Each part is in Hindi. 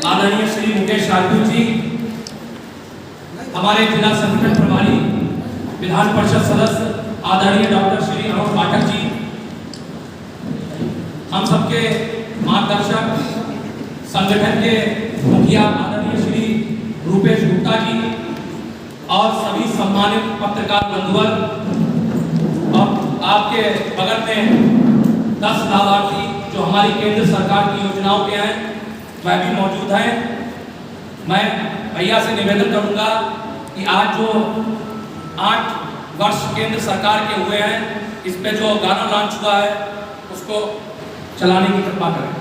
आदरणीय श्री मुकेश राजपूत जी, हमारे जिला संगठन प्रभारी विधान परिषद सदस्य आदरणीय डॉक्टर श्री अरुण पाठक जी, हम सबके मार्गदर्शक संगठन के मुखिया आदरणीय श्री रूपेश गुप्ता जी और सभी सम्मानित पत्रकार बंधुवर और आपके बगल में 10 लाभार्थी जो हमारी केंद्र सरकार की योजनाओं के हैं वह भी मौजूद हैं। मैं भैया से निवेदन करूंगा कि आज जो 8 वर्ष केंद्र सरकार के हुए हैं, इस पे जो गाना लॉन्च हुआ है उसको चलाने की कृपा करें।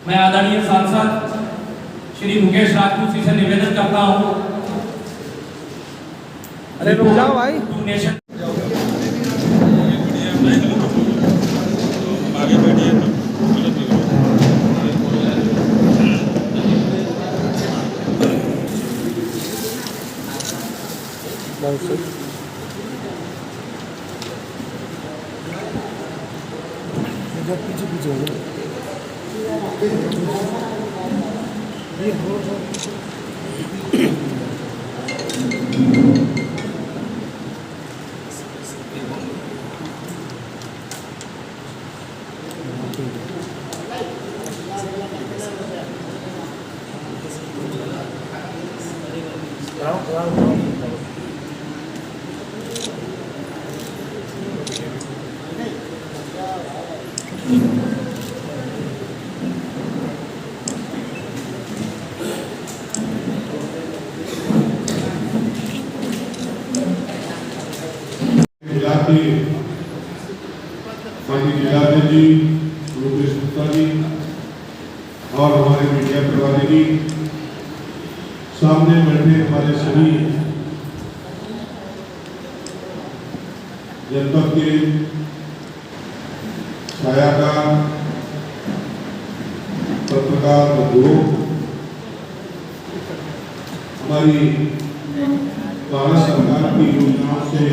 मैं आदरणीय सांसद श्री मुकेश राजपूत जी से निवेदन करता हूं। अरे रुक जाओ भाई। आगे बैठिए। पीछे पीछे जिलाध्यक्ष जी रूपेश गुप्ता जी और हमारे मीडिया प्रभारी जी, सामने बैठे हमारे सभी जनपद के छायाकार पत्रकार बंधुओं, हमारी भारत सरकार की योजनाओं से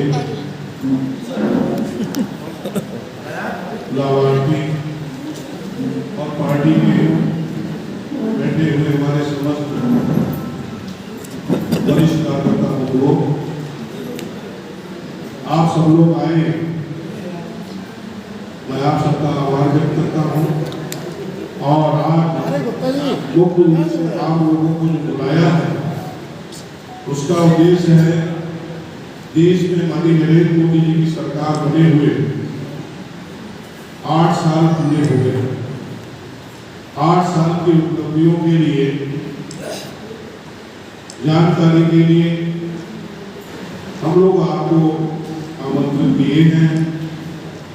लाभार्थी और पार्टी में बैठे हुए हमारे समस्त वरिष्ठ कार्यकर्ता बंधुओं, आप सब लोग आए, मैं आप सबका आभार व्यक्त करता हूं। और आज मुख्य रूप से आप लोगों को जो बुलाया है उसका उद्देश्य है देश में माननीय नरेंद्र मोदी जी की सरकार बने हुए 8 साल पूरे हो गए। 8 साल की उपलब्धियों के लिए जानकारी के लिए हम लोग आपको आमंत्रित किए हैं।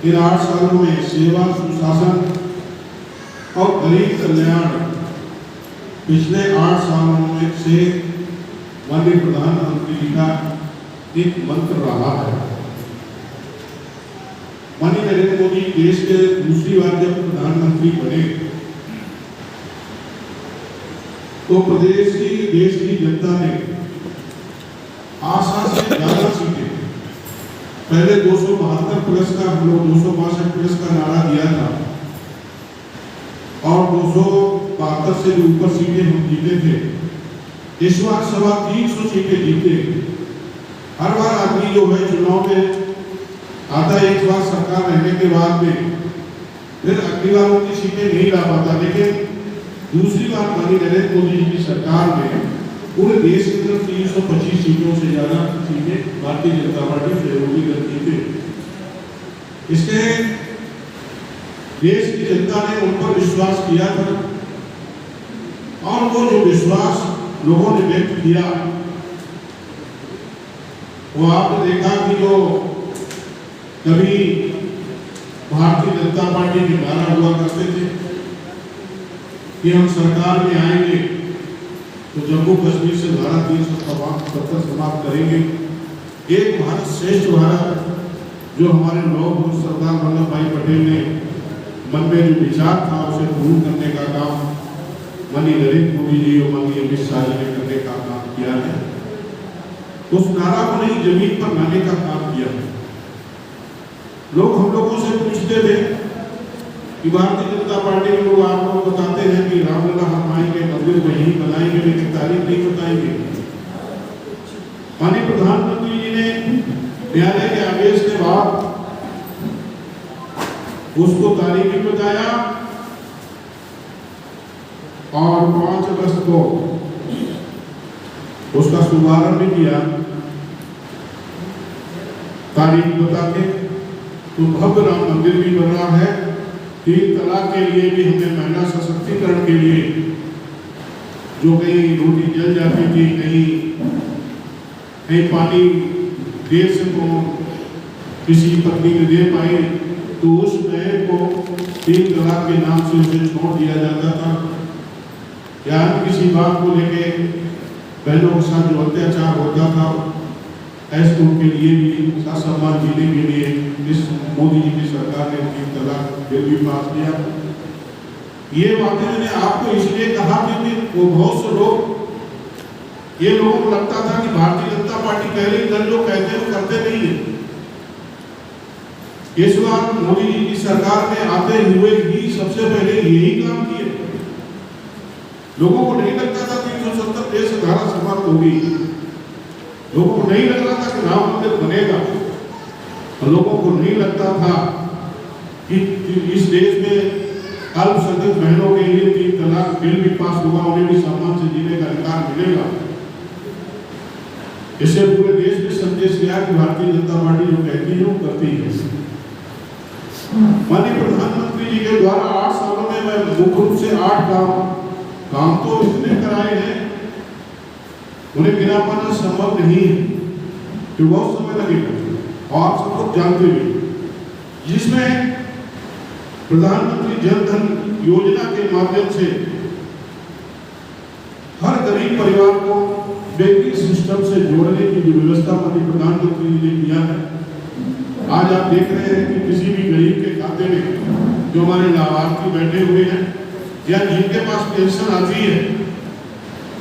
इन 8 सालों में सेवा, सुशासन और गरीब कल्याण पिछले 8 सालों में से माननीय प्रधानमंत्री जी का एक मंत्र रहा है। माननीय नरेंद्र मोदी देश के दूसरी बार जब प्रधानमंत्री बने तो प्रदेश की जनता ने आशा से ज्यादा सीटें, पहले 272 प्लस का हम लोग 262 प्लस का नारा दिया था और 272 से भी ऊपर सीटें हम जीते थे। इस बार 350 सीटें जीते। हर बार आदमी जो है चुनाव में आता, एक बार सरकार रहने के बाद में फिर अगली बार उनकी सीटें नहीं ला पाता, लेकिन दूसरी बार माननीय नरेंद्र मोदी जी की सरकार में पूरे देश के अंदर 325 सीटों से ज्यादा सीटें भारतीय जनता पार्टी सहयोगी दल की थी। इससे देश की जनता ने उन पर विश्वास किया था और वो जो विश्वास लोगों ने व्यक्त किया वो आपने देखा कि जो कभी भारतीय जनता पार्टी के नारा हुआ करते थे कि हम सरकार में आएंगे तो जम्मू कश्मीर से धारा 370 समाप्त करेंगे, एक भारत श्रेष्ठ भारत जो हमारे लौह पुरुष सरदार वल्लभ भाई पटेल ने मन में जो विचार था उसे पूर्ण करने का काम माननीय नरेंद्र मोदी जी और माननीय अमित शाह जी ने करने का काम किया है। उस नारा को नहीं जमीन पर लाने का काम किया है। लोग हम लोगों से पूछते थे कि भारतीय जनता पार्टी के लोग आप लोग बताते हैं कि रामलला हम आएंगे, मंदिर वहीं बनाएंगे, लेकिन तारीख नहीं बताएंगे। माननीय प्रधानमंत्री जी ने न्यायालय के आदेश के बाद उसको तारीख भी बताया और 5 अगस्त को उसका शुभारंभ भी किया तारीख बता के। तो भव्य राम मंदिर भी बन रहा है। 3 तलाक के लिए भी हमने महिला सशक्तिकरण के लिए जो कहीं रोटी जल जाती थी, कहीं पानी देर से को किसी पत्नी ने दे पाई तो उस नए को 3 तलाक के नाम से उसे छोड़ दिया जाता था। या किसी बात को लेके बहनों के साथ जो अत्याचार होता था ऐसे उनके लिए भी सम्मान जीने के लिए इस मोदी जी की सरकार ने 3 तलाक बिल भी पास किया। ये बातें मैंने आपको इसलिए कहा कि वो बहुत से लोग ये लोगों को लगता था कि भारतीय जनता पार्टी कह रही दल जो कहते हैं वो करते नहीं है। इस बार मोदी जी की सरकार में आते हुए ही सबसे पहले यही काम किए। लोगों को नहीं लगता था 370 देश धारा समाप्त होगी, लोगों को नहीं लग रहा था कि राम मंदिर बनेगा, और लोगों को नहीं लगता था कि इस देश में अल्पसंख्यक बहनों के लिए 3 तलाक बिल भी पास हुआ, उन्हें भी सम्मान से जीने का अधिकार मिलेगा। इससे पूरे देश में संदेश गया कि भारतीय जनता पार्टी जो कहती है वो करती है। माननीय प्रधानमंत्री जी के द्वारा 8 सालों में मैं मुख्य रूप से 8 काम तो इतने कराए हैं, उन्हें गिना पाना संभव नहीं है, तो बहुत समय लगेगा और सब लोग जानते भी। जिसमें प्रधानमंत्री जन धन योजना के माध्यम से हर गरीब परिवार को बैंकिंग सिस्टम से जोड़ने की जो व्यवस्था माननीय प्रधानमंत्री जी ने किया है, आज आप देख रहे हैं कि किसी भी गरीब के खाते में जो हमारे लाभार्थी बैठे हुए हैं या जिनके पास पेंशन आती है,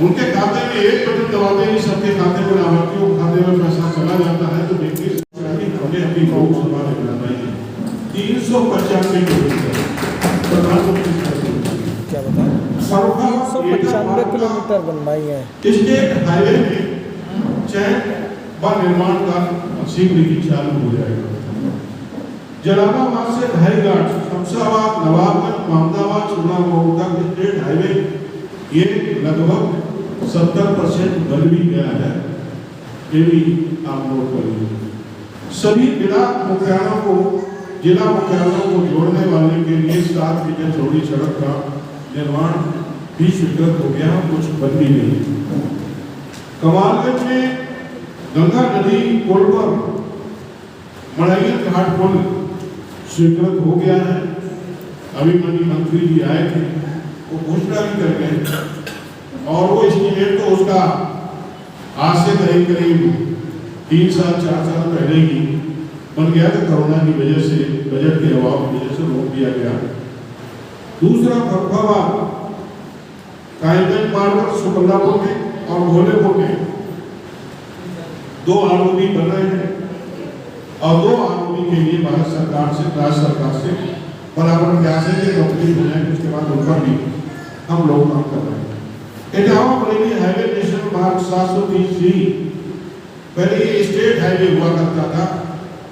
उनके खाते में एक बटन दबाते ही सबके खाते में लाभार्थियों के खाते में पैसा चला जाता है। तो देखिए हमने अपनी लोकसभा में बनाई है 395 क्या बताएं 395 किलोमीटर बनवाई है। स्टेट हाईवे में चैन व निर्माण का शीघ्र ही चालू हो जाएगा। जलालाबाद से धारीघाट, शमशाबाद, नवाबगंज, मोहम्मदाबाद, चुनाव तक स्टेट हाईवे ये लगभग 70% बन भी गया है। ये भी आप नोट करिए। सभी जिला मुख्यालयों को जोड़ने वाले के लिए 7 मीटर चौड़ी सड़क का निर्माण भी स्वीकृत हो गया, कुछ बन भी नहीं। कमालगंज में गंगा नदी पुल पर मड़ैया घाट पुल स्वीकृत हो गया है। अभी माननीय मंत्री जी आए थे, वो घोषणा भी कर गए और वो एस्टीमेट तो उसका आज से करीब 3 साल 4 साल पहले ही बन गया था। कोरोना की वजह से, बजट के अभाव की वजह से रोक दिया गया। दूसरा फरफाबाद कायमगंज मार्ग पर सुकल्लापुर में और भोलेपुर में 2 आरओबी बन रहे हैं और 2 आरओबी के लिए भारत सरकार से, राज्य सरकार से बराबर प्रयास है कि कंपनी हो जाए। उसके बाद उनका भी हम लोग काम कर रहे हैं। इटावा बरेली हाईवे नेशनल मार्ग 730 पहले ये स्टेट हाईवे हुआ करता था,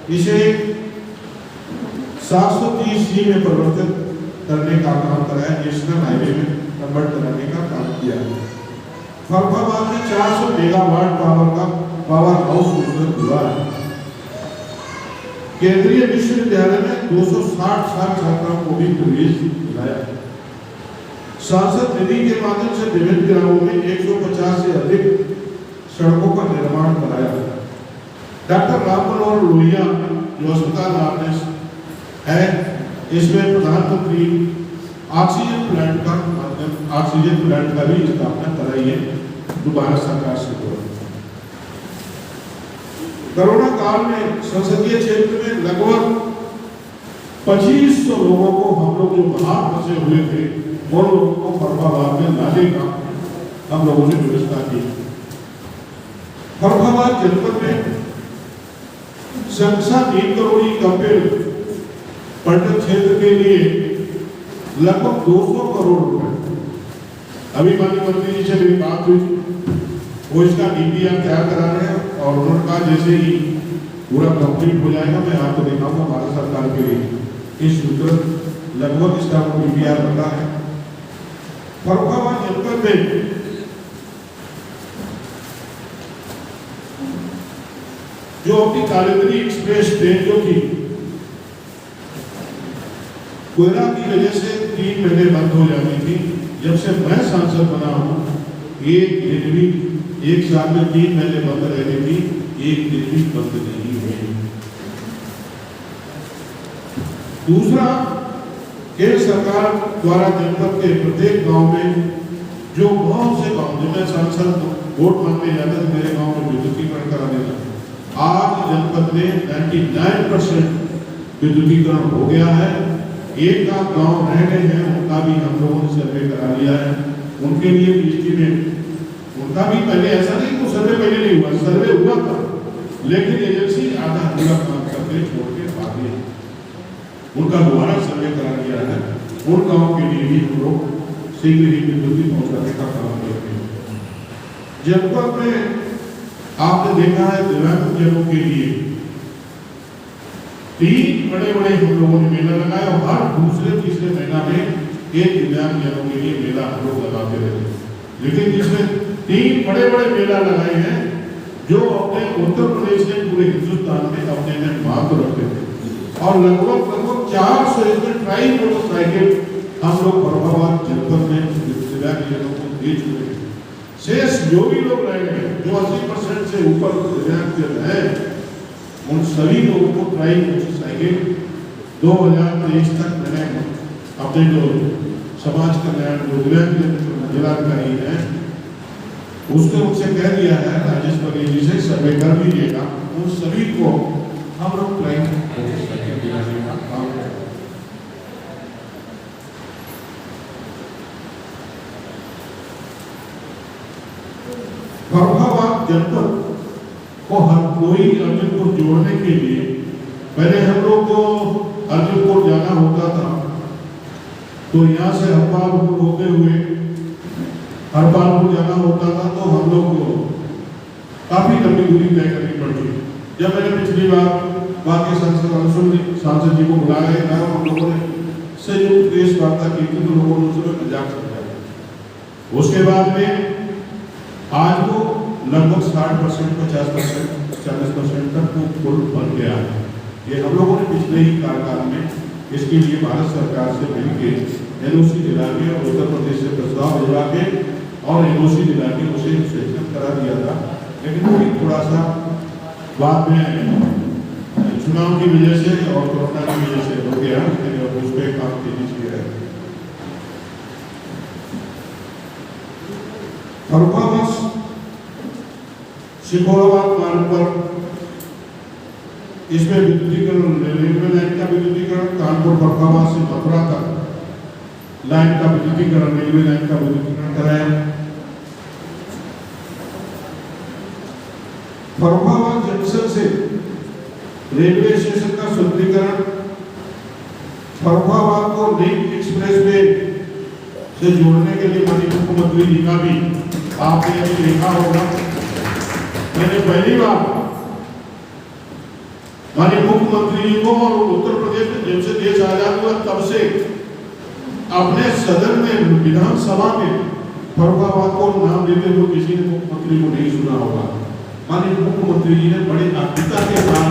इसे 730 में परिवर्तित करने का काम कराया, नेशनल हाईवे में कन्वर्ट कराने का काम किया। फरफाबाद में 400 मेगावाट पावर हाउस वितरित हुआ है। केंद्रीय विश्वविद्यालय में 260 छात्रों को भी प्रवेश दिलाया। सांसद निधि के माध्यम से विभिन्न ग्रामों में 150 से अधिक सड़कों का निर्माण कराया। डॉक्टर राम मनोहर लोहिया जो अस्पताल आपने है, इसमें प्रधानमंत्री ऑक्सीजन प्लांट का भी स्थापना कराई है दोबारा सरकार से। कोरोना काल में संसदीय क्षेत्र में लगभग 2500 लोगों को हम लोग जो बाहर फंसे हुए थे वो लोगों को फर्रुखाबाद में लाने का हम लोगों ने व्यवस्था की। फर्रुखाबाद जनपद में संख्या 3 करोड़ कपिल पर्यटन क्षेत्र के लिए लगभग 200 करोड़ रुपए। अभी माननीय मंत्री जी से मेरी बात हुई, वो इसका डीपीआर तैयार करा रहे हैं और उन्होंने कहा जैसे ही पूरा कंप्लीट हो जाएगा मैं आपको दिखाऊंगा भारत सरकार के लिए इस सूत्र लगभग इसका डीपीआर बना है। फर्रुखाबाद जनपद में जो अपनी कालिंदी एक्सप्रेस ट्रेन जो थी कोयला की वजह से 3 महीने बंद हो जाती थी, जब से मैं सांसद बना हूं एक साल में 3 महीने बंद रहने की एक दिन भी बंद नहीं हुई। दूसरा, केंद्र सरकार द्वारा जनपद के प्रत्येक गांव में जो गांव से गांव में सांसद वोट मांगने जाते थे मेरे गांव में विद्युतीकरण करा देना, आज जनपद में 99% विद्युतीकरण हो गया है। एक आध गांव रह गए हैं, उनका भी हम लोगों ने सर्वे करा लिया है। उनके लिए बिजली में उनका भी पहले ऐसा नहीं कि सर्वे पहले नहीं हुआ, सर्वे हुआ था लेकिन एजेंसी आधा पूरा काम करके छोड़ के भाग गई। उनका दोबारा सर्वे करा लिया है। उन गांव के लिए भी हम लोग शीघ्र ही विद्युत पहुंचाने का काम करेंगे। जनपद में आपने देखा है दिव्यांगजनों के लिए 3 बड़े हम लोगों ने मेला लगाया और हर दूसरे तीसरे महीना में एक दिव्यांगजनों के लिए मेला हम लोग लगाते रहते। लेकिन जिसमें 3 बड़े मेला लगाए हैं जो अपने उत्तर प्रदेश के पूरे हिंदुस्तान में अपने में महत्व रखते थे और लगभग 400 इसमें ट्राई मोटरसाइकिल हम लोग फर्रुखाबाद जनपद में दिव्यांगजनों को दे चुके हैं। शेष जो भी लोग रह गए जो 80% से ऊपर दिव्यांगजन है उन सभी लोगों को ट्राई मोटरसाइकिल 2023 तक मैंने अपने जो समाज कल्याण जो दिव्यांगजन जिलाधिकारी है उसको उनसे कह दिया है राजेश बघेल जी से सर्वे कर लीजिएगा, उन सभी को हम लोग ट्राई मोटरसाइकिल दिलाने का काम करें। फर्रुखाबाद जनपद को हर कोई अर्जुनपुर जोड़ने के लिए पहले हम लोग को अर्जुनपुर जाना होता था तो यहाँ से हरपालपुर होते हुए हरपालपुर जाना होता था तो हम लोग को काफी लंबी दूरी तय करनी पड़ती। जब मैंने पिछली बार वहाँ के सांसद जी को बुलाया था हम लोगों ने संयुक्त प्रेस वार्ता की थी तो लोगों ने उसमें मजाक समझाया। उसके बाद में आज वो लगभग 60% 50% 40% तक वो पुल बन गया है। ये हम लोगों ने पिछले ही कार्यकाल में इसके लिए भारत सरकार से मिलकर एनओसी दिला के और उत्तर प्रदेश से प्रस्ताव दिला के और एनओसी दिला के उसे सेशन करा दिया था, लेकिन वो भी थोड़ा सा बाद में चुनाव की वजह से और कोरोना की वजह से हो गया, लेकिन उस पर काम तेजी से है। फर्रुखाबाद सिकोराबाद मार्ग पर इसमें विद्युतीकरण रेलवे लाइन का विद्युतीकरण, कानपुर फर्रुखाबाद से मथुरा तक लाइन का विद्युतीकरण, रेलवे लाइन का विद्युतीकरण कराया। फर्रुखाबाद जंक्शन से रेलवे स्टेशन का सुदृढ़ीकरण, फर्रुखाबाद को लिंक एक्सप्रेसवे से जोड़ने के लिए माननीय मुख्यमंत्री जी का भी आपने अभी देखा होगा। मैंने पहली बार माननीय मुख्यमंत्री जी को और उत्तर प्रदेश में जब से देश आजाद हुआ तब से अपने सदन में विधानसभा में फर्रुखाबाद को नाम लेते हुए किसी ने मुख्यमंत्री को नहीं सुना होगा। माननीय मुख्यमंत्री जी ने बड़े आत्मीयता के साथ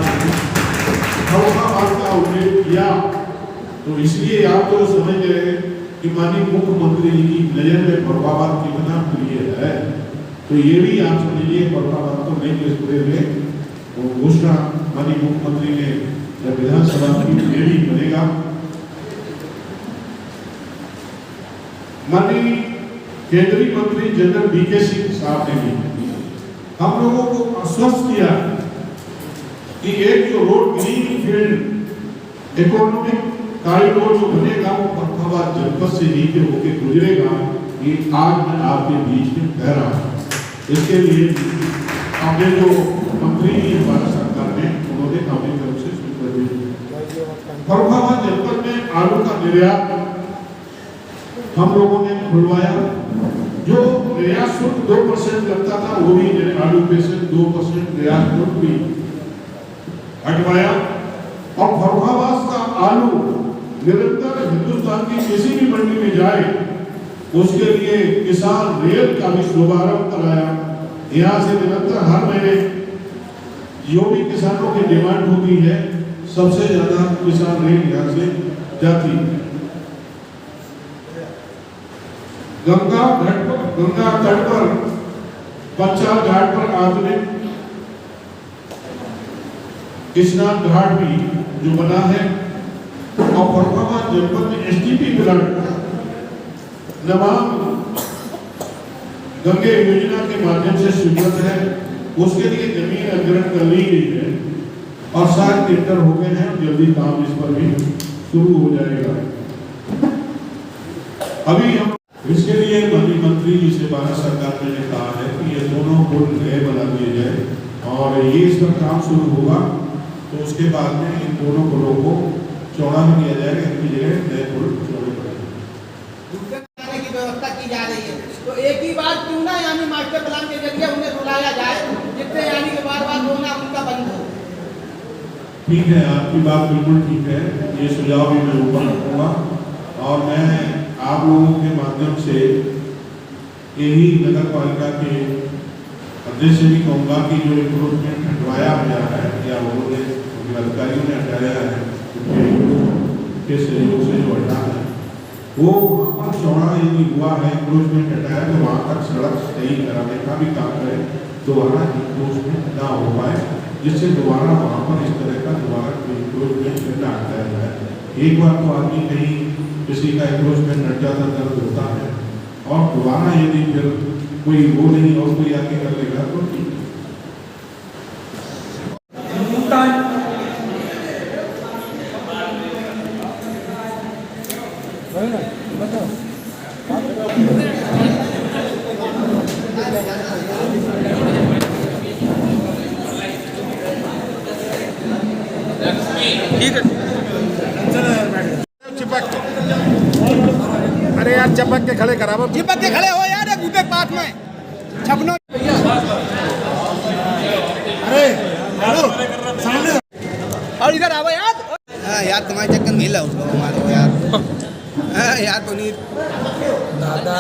फर्रुखाबाद का उल्लेख किया, तो इसलिए आप तो समझ गए कि माननीय मुख्यमंत्री जी की नजर में फर्रुखाबाद कितना प्रिय है। तो ये भी आप समझिए, फर्रुखाबाद को नहीं केस पूरे हुए तो घोषणा माननीय मुख्यमंत्री ने जब विधानसभा की भी बनेगा। माननीय केंद्रीय मंत्री जनरल वीके सिंह साहब ने भी हम लोगों को आश्वस्त किया कि एक जो road green field economic corridor जो बनेगा वो फर्रुखाबाद जनपद से नीचे होकर गुजरेगा। ये आज मैं आपके बीच में कह रहा हूँ। इसके लिए अपने जो मंत्री भारत सरकार ने उन्होंने अपनी तरफ से स्वीकृति दी। फर्रुखाबाद जनपद में आलू का निर्यात हम लोगों ने खुलवाया। जो निर्यात शुल्क 2% लगता था वो भी आलू पे से 2% निर्यात शुल्क भी हटवाया। और फर्रुखाबाद का आलू निरंतर हिंदुस्तान की किसी भी मंडी में जाए उसके लिए किसान रेल का भी शुभारंभ कराया। यहाँ से निरंतर हर महीने जो भी किसानों की डिमांड होती है सबसे ज्यादा किसान रेल यहाँ से जाती है। गंगा तट पर पंचाल घाट पर आधुनिक स्नान घाट भी जो बना है। और फर्रुखाबाद जनपद में एसटीपी प्लांट नमाम गंगे योजना के माध्यम से स्वीकृत है। उसके लिए जमीन अधिग्रहण कर ली गई है और 7 टेंडर हो गए हैं। जल्दी काम इस पर भी शुरू हो जाएगा। अभी हम इसके लिए माननीय मंत्री जी से भारत सरकार ने कहा है कि ये दोनों पुल नए बना दिए जाए और ये इस पर काम शुरू होगा तो उसके बाद में इन दोनों पुलों को चौड़ा भी किया जाएगा। इनकी जगह नए पुल चौड़े पड़ेंगे की व्यवस्था की जा रही है। तो एक ही बार क्यों ना यानी मास्टर प्लान के जरिए उन्हें रुलाया जाए, जितने यानी कि बार-बार रोना उनका बंद हो। ठीक है, आपकी बात बिल्कुल ठीक है। ये सुझाव भी मैं ऊपर रखूंगा और मैं आप लोगों के माध्यम से यही नगर पालिका के अध्यक्ष से भी कहूँगा कि जो इम्प्रूवमेंट हटवाया गया है या उन्होंने अधिकारियों ने हटाया है के सहयोग से जो हटा है वो वहाँ पर चौड़ा यदि हुआ है इम्प्रूवमेंट हटाया तो वहाँ तक सड़क सही कराने का भी काम करें, दोबारा इम्प्रूवमेंट ना हो पाए, जिससे दोबारा वहाँ पर इस तरह का दोबारा इम्प्रूवमेंट करना आता है। एक बार तो आदमी कहीं किसी का इम्प्रूवमेंट हट जाता दर्द होता है और दोबारा यदि फिर कोई वो नहीं और कोई आके कर लेगा तो ठीक है। अरे यार चिपक के खड़े करा, चिपक के खड़े हो यार गूटे पास में छपनो। अरे सामने और इधर आओ यार। हाँ यार तुम्हारे चक्कर में हिला उसको हमारे यार। हाँ यार पुनीत दादा